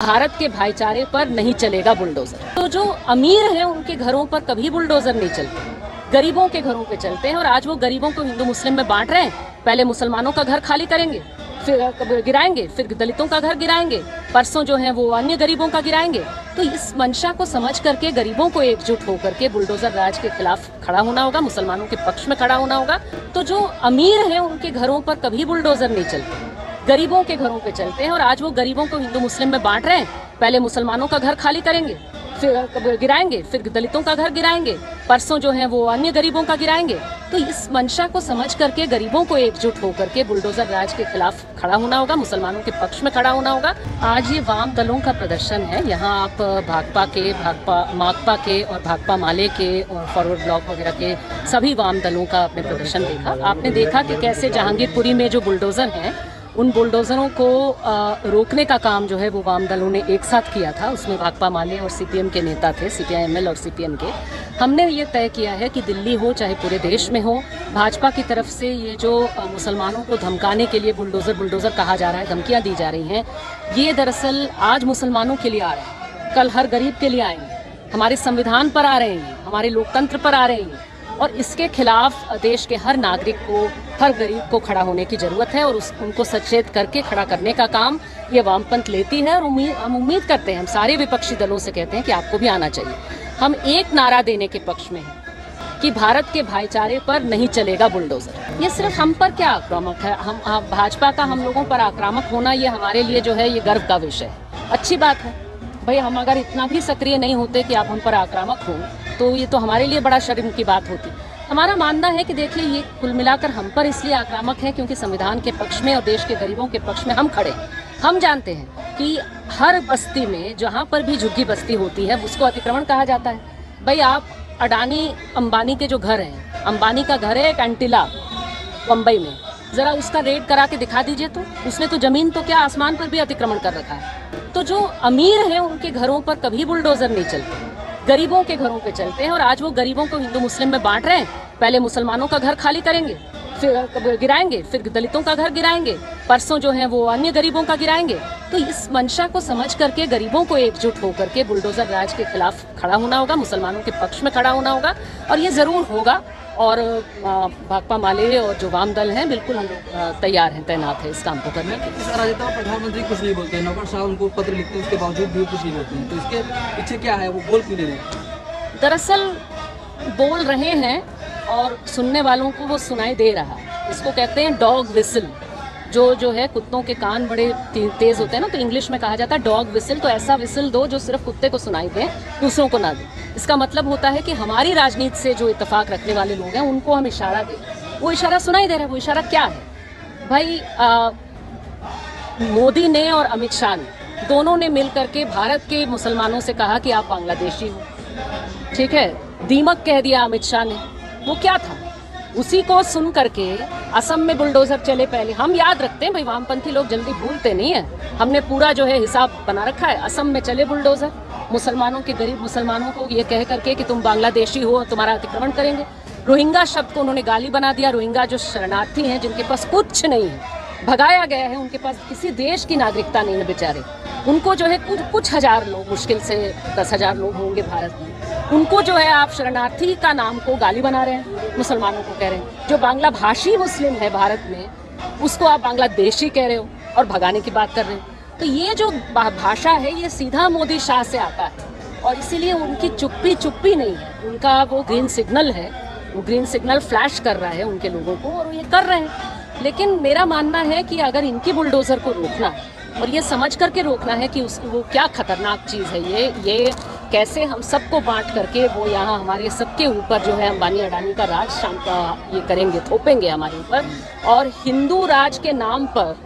भारत के भाईचारे पर नहीं चलेगा बुलडोजर। तो जो अमीर हैं उनके घरों पर कभी बुलडोजर नहीं चलते, गरीबों के घरों पे चलते हैं। और आज वो गरीबों को हिंदू मुस्लिम में बांट रहे हैं। पहले मुसलमानों का घर खाली करेंगे, फिर गिराएंगे, फिर दलितों का घर गिराएंगे, परसों जो है वो अन्य गरीबों का गिराएंगे। तो इस मंशा को समझ करके गरीबों को एकजुट होकर के बुलडोजर राज के खिलाफ खड़ा होना होगा, मुसलमानों के पक्ष में खड़ा होना होगा। तो जो अमीर हैं उनके घरों पर कभी बुलडोजर नहीं चलते, गरीबों के घरों पे चलते हैं। और आज वो गरीबों को हिंदू मुस्लिम में बांट रहे हैं। पहले मुसलमानों का घर खाली करेंगे, फिर गिराएंगे, फिर दलितों का घर गिराएंगे, परसों जो है वो अन्य गरीबों का गिराएंगे। तो इस मंशा को समझ करके गरीबों को एकजुट होकर के बुलडोजर राज के खिलाफ खड़ा होना होगा, मुसलमानों के पक्ष में खड़ा होना होगा। आज ये वाम दलों का प्रदर्शन है। यहाँ आप माकपा के और भाकपा माले के और फॉरवर्ड ब्लॉक वगैरह के सभी वाम दलों का आपने प्रदर्शन देखा। आपने देखा कि कैसे जहांगीरपुरी में जो बुलडोजर हैं उन बुलडोजरों को रोकने का काम जो है वो वाम दलों ने एक साथ किया था। उसमें भाकपा माले और सीपीएम के नेता थे, सीपीआईएमएल और सीपीएम के। हमने ये तय किया है कि दिल्ली हो चाहे पूरे देश में हो, भाजपा की तरफ से ये जो मुसलमानों को धमकाने के लिए बुलडोजर कहा जा रहा है, धमकियाँ दी जा रही हैं, ये दरअसल आज मुसलमानों के लिए आ रहे हैं, कल हर गरीब के लिए आएंगे, हमारे संविधान पर आ रहे हैं, हमारे लोकतंत्र पर आ रहे हैं। और इसके खिलाफ देश के हर नागरिक को, हर गरीब को खड़ा होने की जरूरत है। और उनको सचेत करके खड़ा करने का काम ये वामपंथ लेती है। और हम उम्मीद करते हैं, हम सारे विपक्षी दलों से कहते हैं कि आपको भी आना चाहिए। हम एक नारा देने के पक्ष में हैं कि भारत के भाईचारे पर नहीं चलेगा बुलडोजर। ये सिर्फ हम पर क्या आक्रामक है, हम भाजपा का हम लोगों पर आक्रामक होना ये हमारे लिए जो है ये गर्व का विषय है। अच्छी बात है भाई, हम अगर इतना भी सक्रिय नहीं होते कि आप हम पर आक्रामक हो तो ये तो हमारे लिए बड़ा शर्म की बात होती। हमारा मानना है कि देखिए ये कुल मिलाकर हम पर इसलिए आक्रामक है क्योंकि संविधान के पक्ष में और देश के गरीबों के पक्ष में हम खड़े हैं। हम जानते हैं कि हर बस्ती में जहाँ पर भी झुग्गी बस्ती होती है उसको अतिक्रमण कहा जाता है। भाई आप अडानी अंबानी के जो घर हैं, अंबानी का घर है एक एंटिला मुंबई में, जरा उसका रेड करा के दिखा दीजिए। तो उसने तो जमीन तो क्या आसमान पर भी अतिक्रमण कर रखा है। तो जो अमीर हैं उनके घरों पर कभी बुलडोजर नहीं चलते, गरीबों के घरों पे चलते हैं। और आज वो गरीबों को हिंदू मुस्लिम में बांट रहे हैं। पहले मुसलमानों का घर खाली करेंगे, फिर गिराएंगे, फिर दलितों का घर गिराएंगे, परसों जो है वो अन्य गरीबों का गिराएंगे। तो इस मंशा को समझ करके गरीबों को एकजुट होकर के बुलडोजर राज के खिलाफ खड़ा होना होगा, मुसलमानों के पक्ष में खड़ा होना होगा। और ये जरूर होगा। और भाकपा माले और जो वाम दल हैं बिल्कुल हम लोग तैयार हैं, तैनात है इस काम को करने के। प्रधानमंत्री कुछ नहीं बोलते हैं, नौकर साहब उनको पत्र लिखते हैं, उसके बावजूद भी कुछ नहीं बोलते हैं। तो इसके पीछे क्या है, वो बोल क्यों नहीं रहे? दरअसल बोल रहे हैं और सुनने वालों को वो सुनाई दे रहा है। इसको कहते हैं डॉग विसल। जो है कुत्तों के कान बड़े तेज होते हैं ना, तो इंग्लिश में कहा जाता है डॉग विसल। तो ऐसा विसल दो जो सिर्फ कुत्ते को सुनाई दे, दूसरों को ना दे। इसका मतलब होता है कि हमारी राजनीति से जो इत्तेफाक रखने वाले लोग हैं उनको हम इशारा दें। वो इशारा सुनाई दे रहा है। वो इशारा क्या है भाई? मोदी ने और अमित शाह ने दोनों ने मिल करके भारत के मुसलमानों से कहा कि आप बांग्लादेशी हो, ठीक है। दीमक कह दिया अमित शाह ने। वो क्या था? उसी को सुन करके असम में बुलडोजर चले। पहले हम याद रखते हैं भाई, वामपंथी लोग जल्दी भूलते नहीं है। हमने पूरा जो है हिसाब बना रखा है। असम में चले बुलडोजर, मुसलमानों के, गरीब मुसलमानों को ये कह करके कि तुम बांग्लादेशी हो, तुम्हारा अतिक्रमण करेंगे। रोहिंगा शब्द को उन्होंने गाली बना दिया। रोहिंगा जो शरणार्थी हैं, जिनके पास कुछ नहीं है, भगाया गया है, उनके पास किसी देश की नागरिकता नहीं है बेचारे, उनको जो है कुछ हजार लोग, मुश्किल से 10,000 लोग होंगे भारत में, उनको जो है आप शरणार्थी का नाम को गाली बना रहे हैं, मुसलमानों को कह रहे हैं। जो बांग्ला भाषी मुस्लिम है भारत में, उसको आप बांग्लादेशी कह रहे हो और भगाने की बात कर रहे हैं। तो ये जो भाषा है ये सीधा मोदी शाह से आता है। और इसीलिए उनकी चुप्पी नहीं है, उनका वो ग्रीन सिग्नल है, वो ग्रीन सिग्नल फ्लैश कर रहा है उनके लोगों को, और ये कर रहे हैं। लेकिन मेरा मानना है कि अगर इनकी बुलडोजर को रोकना है और ये समझ करके रोकना है कि वो क्या खतरनाक चीज़ है, ये कैसे हम सबको बांट करके वो यहाँ हमारे सबके ऊपर जो है अंबानी अडानी का राज शाम का ये करेंगे, थोपेंगे हमारे ऊपर, और हिंदू राज के नाम पर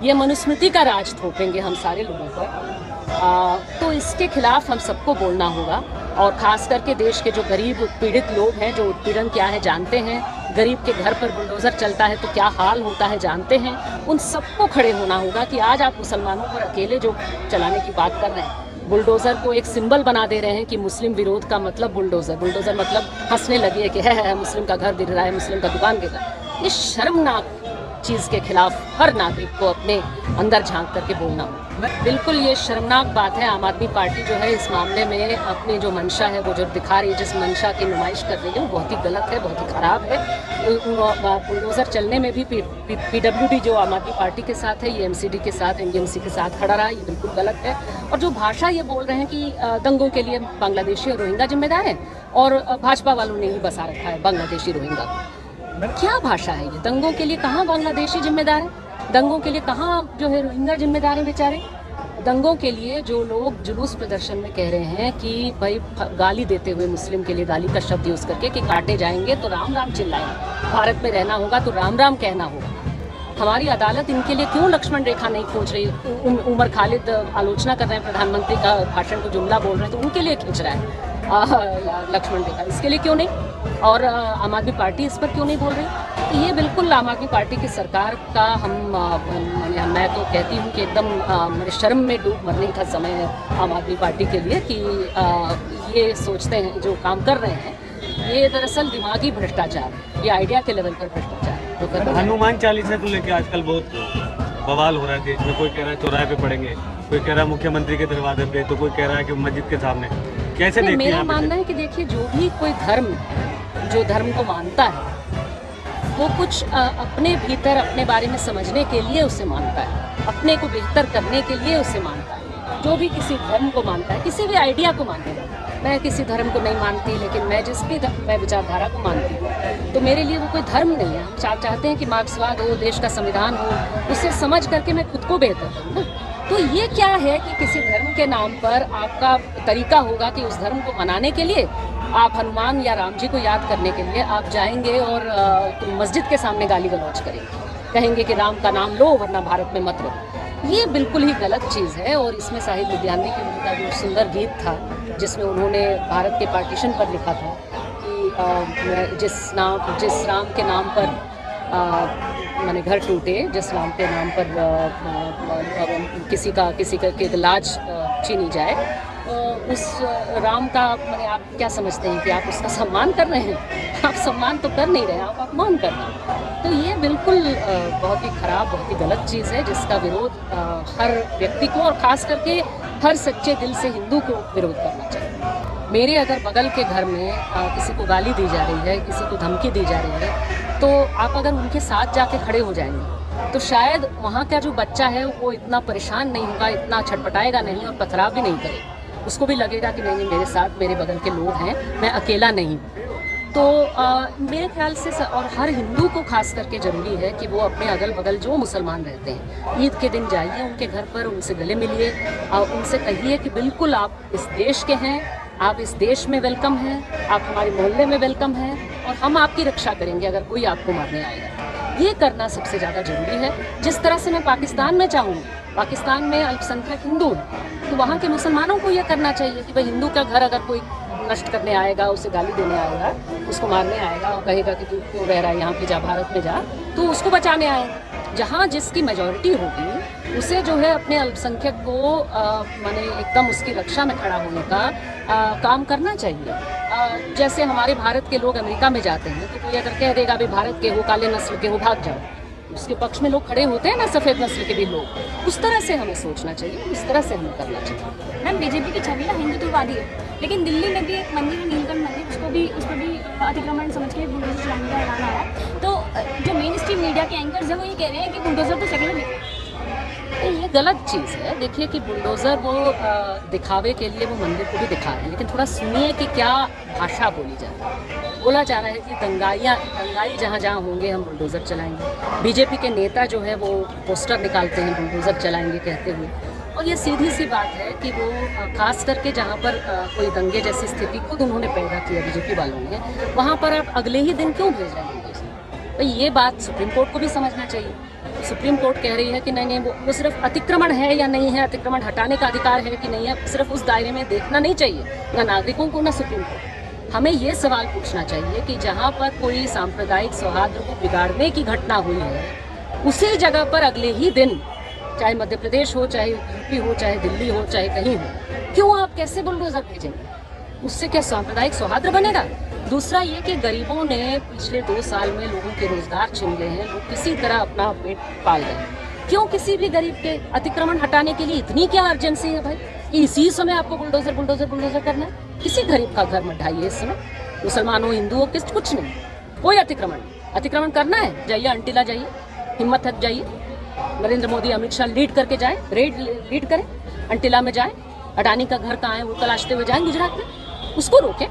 ये मनुस्मृति का राज थोपेंगे हम सारे लोगों पर। तो इसके खिलाफ हम सबको बोलना होगा। और ख़ास करके देश के जो गरीब उत्पीड़ित लोग हैं, जो उत्पीड़न क्या है जानते हैं, गरीब के घर पर बुलडोज़र चलता है तो क्या हाल होता है जानते हैं, उन सबको खड़े होना होगा कि आज आप मुसलमानों पर अकेले जो चलाने की बात कर रहे हैं, बुलडोज़र को एक सिंबल बना दे रहे हैं कि मुस्लिम विरोध का मतलब बुलडोज़र मतलब हंसने लगी है कि है मुस्लिम का घर गिर रहा है, मुस्लिम का दुकान गिर रहा है। ये शर्मनाक चीज़ के खिलाफ हर नागरिक को अपने अंदर झांक करके बोलना हो। बिल्कुल ये शर्मनाक बात है। आम आदमी पार्टी जो है इस मामले में अपनी जो मंशा है वो जो दिखा रही है, जिस मंशा की नुमाइश कर रही है वो बहुत ही गलत है, बहुत ही ख़राब है। बुलडोज़र चलने में भी PWD जो आम आदमी पार्टी के साथ है, ये MCD के साथ, NDMC के साथ खड़ा रहा, ये बिल्कुल गलत है। और जो भाषा ये बोल रहे हैं कि दंगों के लिए बांग्लादेशी और रोहिंगा जिम्मेदार हैं और भाजपा वालों ने ही बसा रखा है बांग्लादेशी रोहिंगा, क्या भाषा है ये? दंगों के लिए कहाँ बांग्लादेशी जिम्मेदार है? दंगों के लिए कहाँ जो है रोहिंगा जिम्मेदार है बेचारे? दंगों के लिए जो लोग जुलूस प्रदर्शन में कह रहे हैं कि भाई गाली देते हुए मुस्लिम के लिए गाली का शब्द यूज़ करके कि काटे जाएंगे तो राम राम चिल्लाएंगे, भारत में रहना होगा तो राम राम कहना होगा। हमारी अदालत इनके लिए क्यों लक्ष्मण रेखा नहीं खींच रही? उमर खालिद आलोचना कर रहे हैं प्रधानमंत्री का भाषण को, जुमला बोल रहे हैं तो उनके लिए खींच रहा है लक्ष्मण रेखा, इसके लिए क्यों नहीं? और आम आदमी पार्टी इस पर क्यों नहीं बोल रही? तो ये बिल्कुल आम आदमी पार्टी की सरकार का मैं तो कहती हूँ कि एकदम मेरे शर्म में डूब मरने का समय है आम आदमी पार्टी के लिए कि ये सोचते हैं जो काम कर रहे हैं ये दरअसल दिमागी भ्रष्टाचार, ये आइडिया के लेवल पर भ्रष्टाचार। हनुमान चालीसा को लेकर आजकल बहुत बवाल हो रहा है देश में। कोई कह रहा है चौराहे पे पड़ेंगे, कोई कह रहा है मुख्यमंत्री के दरवाजे पे, तो कोई कह रहा है कि मस्जिद के सामने। कैसे देखते हैं? मेरा मानना है कि देखिए, जो भी कोई धर्म जो धर्म को मानता है वो कुछ अपने भीतर अपने बारे में समझने के लिए उसे मानता है, अपने को बेहतर करने के लिए उसे मानता है। जो भी किसी धर्म को मानता है, किसी भी आइडिया को मानता है, मैं किसी धर्म को नहीं मानती, लेकिन मैं जिस भी मैं विचारधारा को मानती हूँ तो मेरे लिए वो कोई धर्म नहीं है। हम चाहते हैं कि मार्क्सवाद हो, देश का संविधान हो, उसे समझ करके मैं खुद को बेहतर करूँ ना। तो ये क्या है कि किसी धर्म के नाम पर आपका तरीका होगा कि उस धर्म को मनाने के लिए आप हनुमान या राम जी को याद करने के लिए आप जाएंगे और मस्जिद के सामने गाली गलौज करेंगे, कहेंगे कि राम का नाम लो वरना भारत में मत रहो। ये बिल्कुल ही गलत चीज़ है। और इसमें साहिब लुधियानवी के उनका जो सुंदर गीत था जिसमें उन्होंने भारत के पार्टीशन पर लिखा था कि जिस राम के नाम पर माने घर टूटे, जिस राम के नाम पर किसी का लाज छीनी जाए, उस राम का माने आप क्या समझते हैं कि आप उसका सम्मान कर रहे हैं? आप सम्मान तो कर नहीं रहे, आप अपमान कर रहे हैं। तो ये बिल्कुल बहुत ही खराब, बहुत ही गलत चीज़ है जिसका विरोध हर व्यक्ति को और ख़ास करके हर सच्चे दिल से हिंदू को विरोध करना चाहिए। मेरे अगर बगल के घर में किसी को गाली दी जा रही है, किसी को धमकी दी जा रही है, तो आप अगर उनके साथ जाके खड़े हो जाएंगे तो शायद वहाँ का जो बच्चा है वो इतना परेशान नहीं होगा, इतना छटपटाएगा नहीं और पथराव भी नहीं करेगा। उसको भी लगेगा कि नहीं, मेरे साथ मेरे बगल के लोग हैं, मैं अकेला नहीं। तो मेरे ख्याल से और हर हिंदू को खास करके ज़रूरी है कि वो अपने अगल बगल जो मुसलमान रहते हैं, ईद के दिन जाइए उनके घर पर, उनसे गले मिलिए और उनसे कहिए कि बिल्कुल आप इस देश के हैं, आप इस देश में वेलकम हैं, आप हमारे मोहल्ले में वेलकम हैं और हम आपकी रक्षा करेंगे अगर कोई आपको मारने आएगा। ये करना सबसे ज़्यादा ज़रूरी है। जिस तरह से मैं पाकिस्तान में चाहूँ, पाकिस्तान में अल्पसंख्यक हिंदू हैं तो वहाँ के मुसलमानों को ये करना चाहिए कि भाई हिंदू का घर अगर कोई नष्ट करने आएगा, उसे गाली देने आएगा, उसको मारने आएगा और कहेगा कि तू क्यों रह रहा है यहाँ पे, जा भारत में जा, तो उसको बचाने आएगा। जहाँ जिसकी मेजॉरिटी होगी उसे जो है अपने अल्पसंख्यक को माने एकदम उसकी रक्षा में खड़ा होने का काम करना चाहिए। जैसे हमारे भारत के लोग अमेरिका में जाते हैं तो कोई अगर कह देगा भाई भारत के हो, काले नस्ल के हो, भाग जाओ, उसके पक्ष में लोग खड़े होते हैं ना, सफ़ेद नस्ल के भी लोग। उस तरह से हमें सोचना चाहिए, उस तरह से हमें करना चाहिए। मैम, बीजेपी की छवि ना हिंदुत्ववादी है, लेकिन दिल्ली में भी एक मंदिर है, नीलकंठ मंदिर, उस पर भी अतिक्रमण समझ के बुलडोजर चलाने का ऐलान आया। तो जो मेन स्ट्रीम मीडिया के एंकर्स हैं वो ये कह रहे हैं कि बुलडोजर तो सेक्युलर है। ये गलत चीज़ है। देखिए कि बुलडोज़र वो दिखावे के लिए वो मंदिर को भी दिखा रहे हैं, लेकिन थोड़ा सुनिए कि क्या भाषा बोली जा रही है। बोला जा रहा है कि दंगाई जहाँ जहाँ होंगे हम बुलडोज़र चलाएंगे। बीजेपी के नेता जो है वो पोस्टर निकालते हैं बुलडोज़र चलाएंगे कहते हुए, और ये सीधी सी बात है कि वो खास करके जहाँ पर कोई दंगे जैसी स्थिति खुद उन्होंने पैदा किया बीजेपी वालों ने, वहाँ पर आप अगले ही दिन क्यों भेज रहे हैं बुलडोज़र? तो ये बात सुप्रीम कोर्ट को भी समझना चाहिए। सुप्रीम कोर्ट कह रही है कि नहीं वो सिर्फ अतिक्रमण है या नहीं है, अतिक्रमण हटाने का अधिकार है कि नहीं है, सिर्फ उस दायरे में देखना नहीं चाहिए ना नागरिकों को ना सुप्रीम कोर्ट। हमें ये सवाल पूछना चाहिए कि जहाँ पर कोई सांप्रदायिक सौहार्द को बिगाड़ने की घटना हुई है उसी जगह पर अगले ही दिन, चाहे मध्य प्रदेश हो, चाहे यूपी हो, चाहे दिल्ली हो, चाहे कहीं हो, क्यों आप कैसे बुलडोजर भेजेंगे? उससे क्या सांप्रदायिक सौहार्द बनेगा? दूसरा ये कि गरीबों ने पिछले 2 साल में लोगों के रोजगार छीन गए हैं, लोग किसी तरह अपना पेट पाल रहे हैं। क्यों किसी भी गरीब के अतिक्रमण हटाने के लिए इतनी क्या अर्जेंसी है भाई कि इसी समय आपको बुलडोजर बुलडोजर बुलडोजर करना है? किसी गरीब का घर मत ढाइए इस समय, मुसलमान हो हिंदू हो कुछ नहीं, कोई अतिक्रमण नहीं। अतिक्रमण करना है जाइए अंटिला जाइए, हिम्मत है जाइए, नरेंद्र मोदी अमित शाह लीड करके जाए, रेड लीड करें, अंटिला में जाए, अडानी का घर कहाँ है वो तलाशते हुए जाएं गुजरात में, उसको रोकें,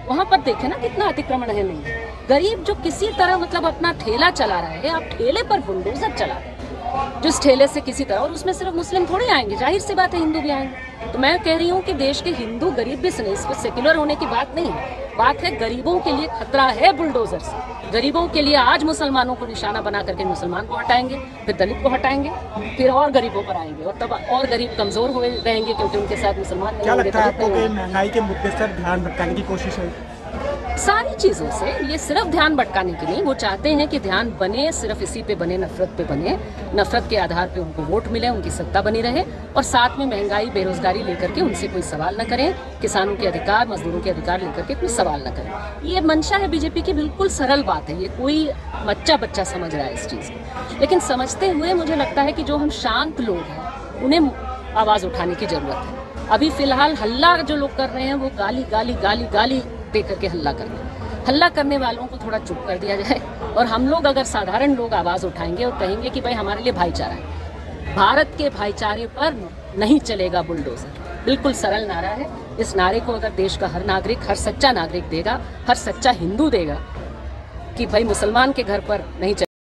वहां पर देखें ना कितना अतिक्रमण है। नहीं गरीब जो किसी तरह मतलब अपना ठेला चला रहा है, आप ठेले पर बुलडोजर चला रहे हैं, जिस ठेले से किसी तरह, और उसमें सिर्फ मुस्लिम थोड़े आएंगे, जाहिर सी बात है हिंदू भी आएंगे। तो मैं कह रही हूँ कि देश के हिंदू गरीब भी नहीं, इसको सेक्युलर होने की बात नहीं है, बात है गरीबों के लिए खतरा है बुलडोजर से। गरीबों के लिए आज मुसलमानों को निशाना बना करके मुसलमान को हटाएंगे, फिर दलित को हटाएंगे, फिर और गरीबों पर आएंगे, और तब और गरीब कमजोर हुए रहेंगे क्योंकि उनके साथ मुसलमान नहीं होंगे। क्या लगता है आपको कि महंगाई के मुद्दे से ध्यान भटकाने की कोशिश है? सारी चीजों से, ये सिर्फ ध्यान भटकाने की नहीं, वो चाहते हैं कि ध्यान बने सिर्फ इसी पे बने, नफरत पे बने, नफरत के आधार पे उनको वोट मिले, उनकी सत्ता बनी रहे, और साथ में महंगाई बेरोजगारी लेकर के उनसे कोई सवाल न करें, किसानों के अधिकार मजदूरों के अधिकार लेकर के कोई सवाल न करें। ये मंशा है बीजेपी की, बिल्कुल सरल बात है, ये कोई बच्चा समझ रहा है इस चीज को, लेकिन समझते हुए मुझे लगता है कि जो हम शांत लोग हैं उन्हें आवाज उठाने की जरूरत है। अभी फिलहाल हल्ला जो लोग कर रहे हैं वो गाली गाली गाली गाली दे करके हल्ला कर रहे हैं, हल्ला करने वालों को थोड़ा चुप कर दिया जाए, और हम लोग अगर साधारण लोग आवाज उठाएंगे और कहेंगे कि भाई हमारे लिए भाईचारा है, भारत के भाईचारे पर नहीं चलेगा बुलडोजर, बिल्कुल सरल नारा है। इस नारे को अगर देश का हर नागरिक, हर सच्चा नागरिक देगा, हर सच्चा हिंदू देगा कि भाई मुसलमान के घर पर नहीं